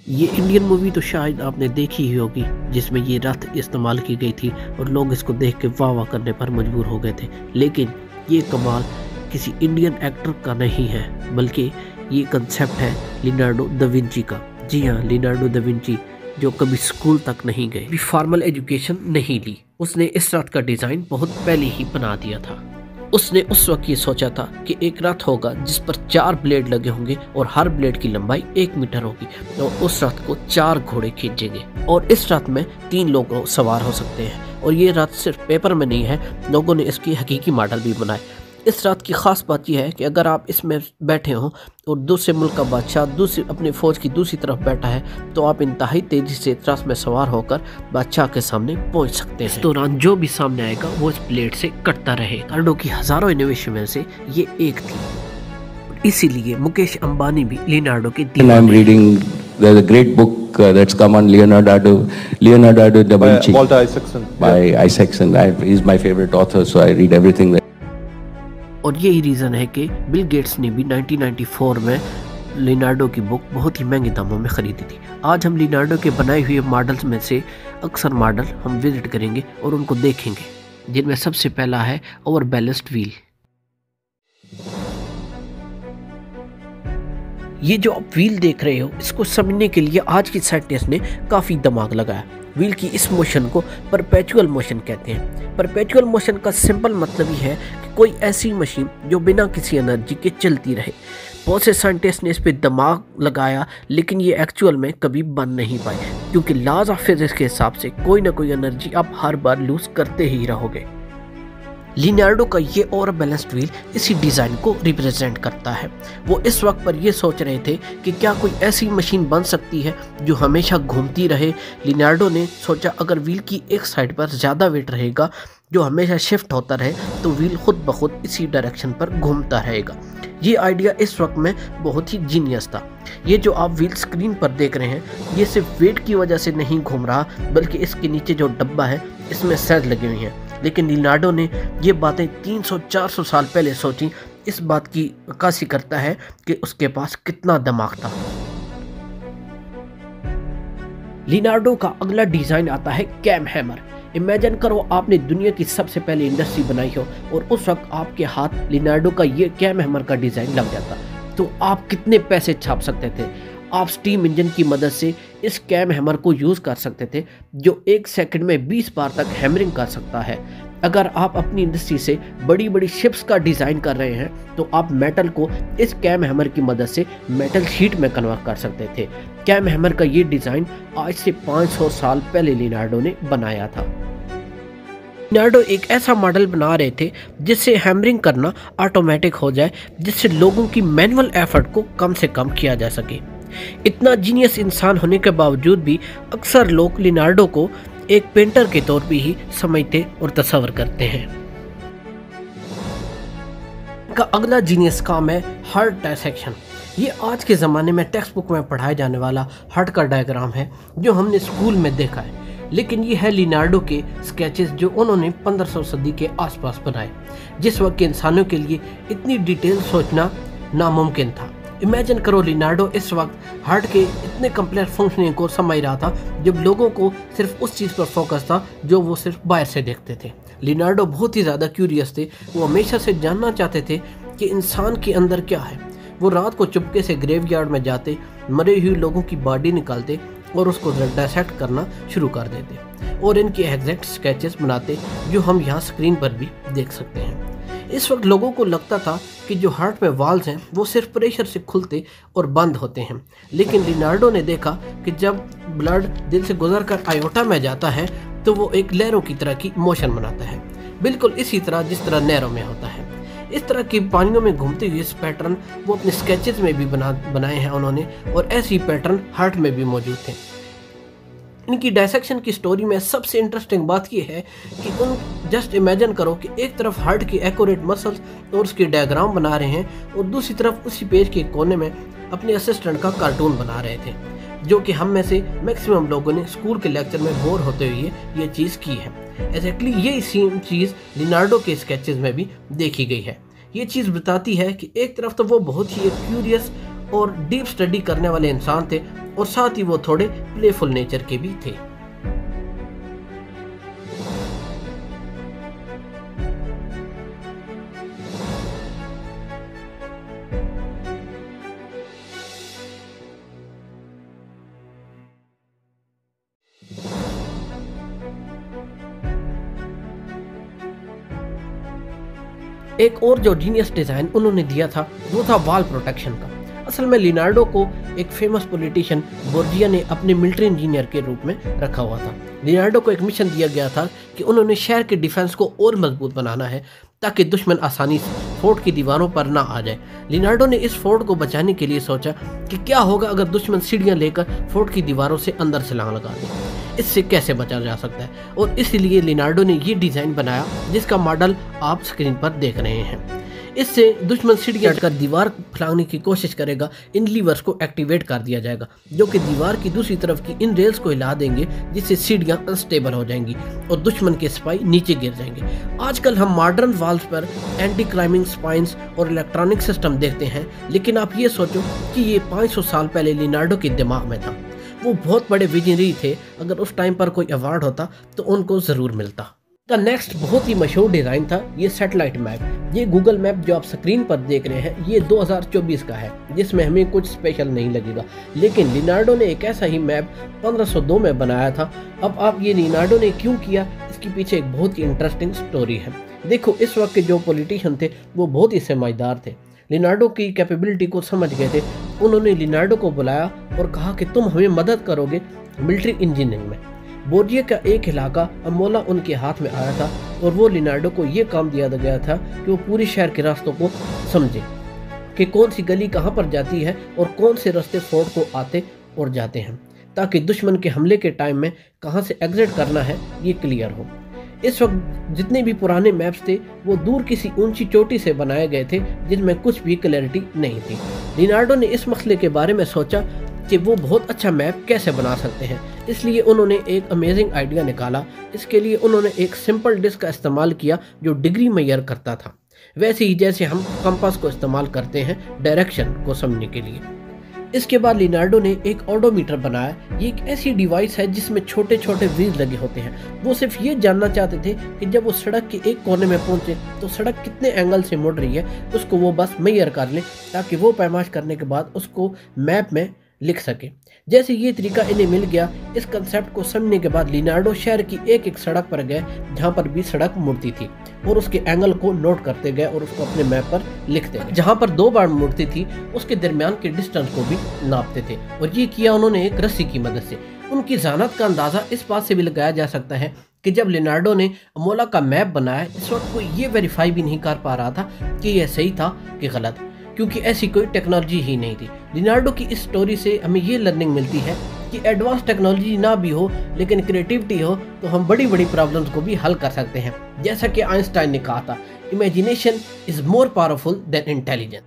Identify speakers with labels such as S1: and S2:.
S1: ये Indian movie तो शायद आपने देखी ही होगी, जिसमें ये रथ इस्तेमाल की गई थी और लोग इसको देख के वाह वाह करने पर मजबूर हो गए थे। लेकिन ये कमाल किसी इंडियन एक्टर का नहीं है, बल्कि ये कंसेप्ट है लियोनार्डो दा विंची का। जी हाँ, लियोनार्डो दा विंची जो कभी स्कूल तक नहीं गए, भी फॉर्मल एजुकेशन नहीं ली, उसने इस रथ का डिज़ाइन बहुत पहले ही बना दिया था। उसने उस वक्त ये सोचा था कि एक रथ होगा जिस पर 4 ब्लेड लगे होंगे और हर ब्लेड की लंबाई 1 मीटर होगी और उस रथ को 4 घोड़े खींचेंगे और इस रथ में 3 लोग सवार हो सकते हैं। और ये रथ सिर्फ पेपर में नहीं है, लोगों ने इसकी हकीकी मॉडल भी बनाए। इस रथ की खास बात यह है कि अगर आप इसमें बैठे हो और दूसरे मुल्क का बादशाह दूसरी अपनी फौज की दूसरी तरफ बैठा है, तो आप इंतहाई तेजी से रथ में सवार होकर बादशाह के सामने पहुंच सकते हैं। इस दौरान जो भी सामने आएगा वो इस ब्लेड से कटता रहे। लियोनार्डो की हजारों इनोवेशन में से ये एक थी, इसीलिए मुकेश अंबानी भी लियोनार्डो के
S2: There's a great book that's come on Leonardo da Vinci.
S3: Walter Isaacson.
S2: By Isaacson. He's my favorite author, so I read everything there.
S1: और यही रीज़न है कि बिल गेट्स ने भी 1994 में लियोनार्डो की बुक बहुत ही महंगे दामों में ख़रीदी थी। आज हम लियोनार्डो के बनाए हुए मॉडल्स में से अक्सर मॉडल हम विजिट करेंगे और उनको देखेंगे, जिनमें सबसे पहला है ओवर बैलेंस्ड व्हील। ये जो आप व्हील देख रहे हो, इसको समझने के लिए आज की साइंटिस्ट ने काफ़ी दिमाग लगाया। व्हील की इस मोशन को परपेचुअल मोशन कहते हैं। परपेचुअल मोशन का सिंपल मतलब ही है कि कोई ऐसी मशीन जो बिना किसी एनर्जी के चलती रहे। बहुत से साइंटिस्ट ने इस पे दिमाग लगाया, लेकिन ये एक्चुअल में कभी बन नहीं पाए, क्योंकि लॉज ऑफ फिजिक्स के हिसाब से कोई ना कोई एनर्जी आप हर बार लूज करते ही रहोगे। लियोनार्डो का ये ओवर बैलेंस्ड व्हील इसी डिज़ाइन को रिप्रेजेंट करता है। वो इस वक्त पर ये सोच रहे थे कि क्या कोई ऐसी मशीन बन सकती है जो हमेशा घूमती रहे। लियोनार्डो ने सोचा अगर व्हील की एक साइड पर ज़्यादा वेट रहेगा जो हमेशा शिफ्ट होता रहे, तो व्हील खुद ब खुद इसी डायरेक्शन पर घूमता रहेगा। ये आइडिया इस वक्त में बहुत ही जीनियस था। ये जो आप व्हील स्क्रीन पर देख रहे हैं, ये सिर्फ वेट की वजह से नहीं घूम रहा, बल्कि इसके नीचे जो डब्बा है इसमें सेल लगे हुए हैं। लेकिन लियोनार्डो ने ये बातें 300-400 साल पहले सोची। इस बात की अक्कासी करता है कि उसके पास कितना दिमाग था। लियोनार्डो का अगला डिज़ाइन आता है कैम हैमर। इमेजिन करो आपने दुनिया की सबसे पहले इंडस्ट्री बनाई हो और उस वक्त आपके हाथ लियोनार्डो का ये कैम हैमर का डिज़ाइन लग जाता, तो आप कितने पैसे छाप सकते थे। आप स्टीम इंजन की मदद से इस कैम हैमर को यूज़ कर सकते थे, जो 1 सेकंड में 20 बार तक हैमरिंग कर सकता है। अगर आप अपनी इंडस्ट्री से बड़ी बड़ी शिप्स का डिज़ाइन कर रहे हैं, तो आप मेटल को इस कैम हैमर की मदद से मेटल शीट में कन्वर्ट कर सकते थे। कैम हैमर का ये डिज़ाइन आज से 500 साल पहले लियोनार्डो ने बनाया था। लियोनार्डो एक ऐसा मॉडल बना रहे थे जिससे हैमरिंग करना ऑटोमेटिक हो जाए, जिससे लोगों की मैनुअल एफर्ट को कम से कम किया जा सके। इतना जीनियस इंसान होने के बावजूद भी अक्सर लोग लियोनार्डो को एक पेंटर के तौर पे ही समझते और तस्वर करते हैं। का अगला जीनियस काम है हार्ट डायसेक्शन। ये आज के ज़माने में टेक्स्ट बुक में पढ़ाया जाने वाला हार्ट का डायग्राम है जो हमने स्कूल में देखा है, लेकिन ये है लियोनार्डो के स्केचेस जो उन्होंने 1500 सदी के आसपास बनाए, जिस वक्त के इंसानों के लिए इतनी डिटेल सोचना नामुमकिन था। इमेजिन करो लियोनार्डो इस वक्त हार्ट के इतने कम्प्लेक्स फंक्शनिंग को समझ रहा था, जब लोगों को सिर्फ उस चीज़ पर फोकस था जो वो सिर्फ बाहर से देखते थे। लियोनार्डो बहुत ही ज़्यादा क्यूरियस थे, वो हमेशा से जानना चाहते थे कि इंसान के अंदर क्या है। वो रात को चुपके से ग्रेवयार्ड में जाते, मरे हुए लोगों की बॉडी निकालते और उसको डायसेक्ट करना शुरू कर देते और इनके एग्जैक्ट स्केचेस बनाते, जो हम यहाँ स्क्रीन पर भी देख सकते हैं। इस वक्त लोगों को लगता था कि जो हार्ट में वाल्व्स हैं वो सिर्फ प्रेशर से खुलते और बंद होते हैं, लेकिन लियोनार्डो ने देखा कि जब ब्लड दिल से गुजरकर आयोटा में जाता है तो वो एक लहरों की तरह की मोशन बनाता है, बिल्कुल इसी तरह जिस तरह नहरों में होता है। इस तरह की पानियों में घूमते हुए इस पैटर्न वो अपने स्केचेस में भी बनाए हैं उन्होंने, और ऐसे ही पैटर्न हार्ट में भी मौजूद थे। इनकी डायसेक्शन की स्टोरी में सबसे इंटरेस्टिंग बात यह है कि उन जस्ट इमेजिन करो कि एक तरफ हार्ट की एक्यूरेट मसल्स और उसके डायग्राम बना रहे हैं और दूसरी तरफ उसी पेज के कोने में अपने असिस्टेंट का कार्टून बना रहे थे, जो कि हम में से मैक्सिमम लोगों ने स्कूल के लेक्चर में बोर होते हुए ये चीज़ की है। एग्जैक्टली ये सेम चीज़ लियोनार्डो के स्केचेस में भी देखी गई है। ये चीज़ बताती है कि एक तरफ तो वो बहुत ही क्यूरियस और डीप स्टडी करने वाले इंसान थे और साथ ही वो थोड़े प्लेफुल नेचर के भी थे। एक और जो जीनियस डिजाइन उन्होंने दिया था वो था वॉल प्रोटेक्शन का। असल में लियोनार्डो को एक फेमस पॉलिटिशियन बोर्जिया ने अपने मिलिट्री इंजीनियर के रूप में रखा हुआ था। लियोनार्डो को एक मिशन दिया गया था कि उन्होंने शहर के डिफेंस को और मजबूत बनाना है ताकि दुश्मन आसानी से फोर्ट की दीवारों पर ना आ जाए। लियोनार्डो ने इस फोर्ट को बचाने के लिए सोचा कि क्या होगा अगर दुश्मन सीढ़ियां लेकर फोर्ट की दीवारों से अंदर छलांग लगा दे, इससे कैसे बचा जा सकता है। और इसलिए लियोनार्डो ने ये डिजाइन बनाया जिसका मॉडल आप स्क्रीन पर देख रहे हैं। इससे दुश्मन सीढ़ियां कर दीवार फैलाने की कोशिश करेगा, इन लीवर्स को एक्टिवेट कर दिया जाएगा जो कि दीवार की दूसरी तरफ की इन रेल्स को हिला देंगे, जिससे सीढ़ियां अनस्टेबल हो जाएंगी और दुश्मन के सिपाही नीचे गिर जाएंगे। आजकल हम मॉडर्न वॉल्स पर एंटी क्लाइंबिंग स्पाइंस और इलेक्ट्रॉनिक सिस्टम देखते हैं, लेकिन आप ये सोचो कि ये 500 साल पहले लियोनार्डो के दिमाग में था। वो बहुत बड़े विजनरी थे, अगर उस टाइम पर कोई अवार्ड होता तो उनको ज़रूर मिलता। का नेक्स्ट बहुत ही मशहूर डिज़ाइन था ये सैटेलाइट मैप। ये गूगल मैप जो आप स्क्रीन पर देख रहे हैं ये 2024 का है, जिसमें हमें कुछ स्पेशल नहीं लगेगा, लेकिन लियोनार्डो ने एक ऐसा ही मैप 1502 में बनाया था। अब आप ये लियोनार्डो ने क्यों किया, इसके पीछे एक बहुत ही इंटरेस्टिंग स्टोरी है। देखो, इस वक्त के जो पॉलिटिशियन थे वो बहुत ही समझदार थे, लियोनार्डो की कैपेबिलिटी को समझ गए थे। उन्होंने लियोनार्डो को बुलाया और कहा कि तुम हमें मदद करोगे मिलिट्री इंजीनियरिंग में। बोर्जिया का एक इलाका अमोला उनके हाथ में आया था और वो लियोनार्डो को ये काम दिया गया था कि वो पूरे शहर के रास्तों को समझे कि कौन सी गली कहाँ पर जाती है और कौन से रास्ते फोर्ट को आते और जाते हैं, ताकि दुश्मन के हमले के टाइम में कहाँ से एग्जिट करना है ये क्लियर हो। इस वक्त जितने भी पुराने मैप्स थे वो दूर किसी ऊंची चोटी से बनाए गए थे जिनमें कुछ भी क्लैरिटी नहीं थी। लियोनार्डो ने इस मसले के बारे में सोचा कि वो बहुत अच्छा मैप कैसे बना सकते हैं, इसलिए उन्होंने एक अमेजिंग आइडिया निकाला। इसके लिए उन्होंने एक सिंपल डिस्क का इस्तेमाल किया जो डिग्री मेजर करता था, वैसे ही जैसे हम कंपास को इस्तेमाल करते हैं डायरेक्शन को समझने के लिए। इसके बाद लियोनार्डो ने एक ओडोमीटर बनाया। ये एक ऐसी डिवाइस है जिसमें छोटे छोटे व्हील लगे होते हैं। वो सिर्फ ये जानना चाहते थे कि जब वो सड़क के एक कोने में पहुंचे तो सड़क कितने एंगल से मुड़ रही है, उसको वो बस मेजर कर लें ताकि वो पैमाइश करने के बाद उसको मैप में लिख सके। जैसे ये तरीका इन्हें मिल गया, इस कंसेप्ट को समझने के बाद लियोनार्डो शहर की एक एक सड़क पर गए जहाँ पर भी सड़क मुड़ती थी और उसके एंगल को नोट करते गए और उसको अपने मैप पर लिखते गए। जहाँ पर 2 बार मुड़ती थी उसके दरमियान के डिस्टेंस को भी नापते थे और ये किया उन्होंने एक रस्सी की मदद से। उनकी ज़हानत का अंदाज़ा इस बात से भी लगाया जा सकता है कि जब लियोनार्डो ने अमोला का मैप बनाया, इस वक्त कोई ये वेरीफाई भी नहीं कर पा रहा था कि यह सही था कि गलत, क्योंकि ऐसी कोई टेक्नोलॉजी ही नहीं थी। लियोनार्डो की इस स्टोरी से हमें ये लर्निंग मिलती है कि एडवांस टेक्नोलॉजी ना भी हो लेकिन क्रिएटिविटी हो तो हम बड़ी बड़ी प्रॉब्लम्स को भी हल कर सकते हैं। जैसा कि आइंस्टाइन ने कहा था, imagination is more powerful than intelligence.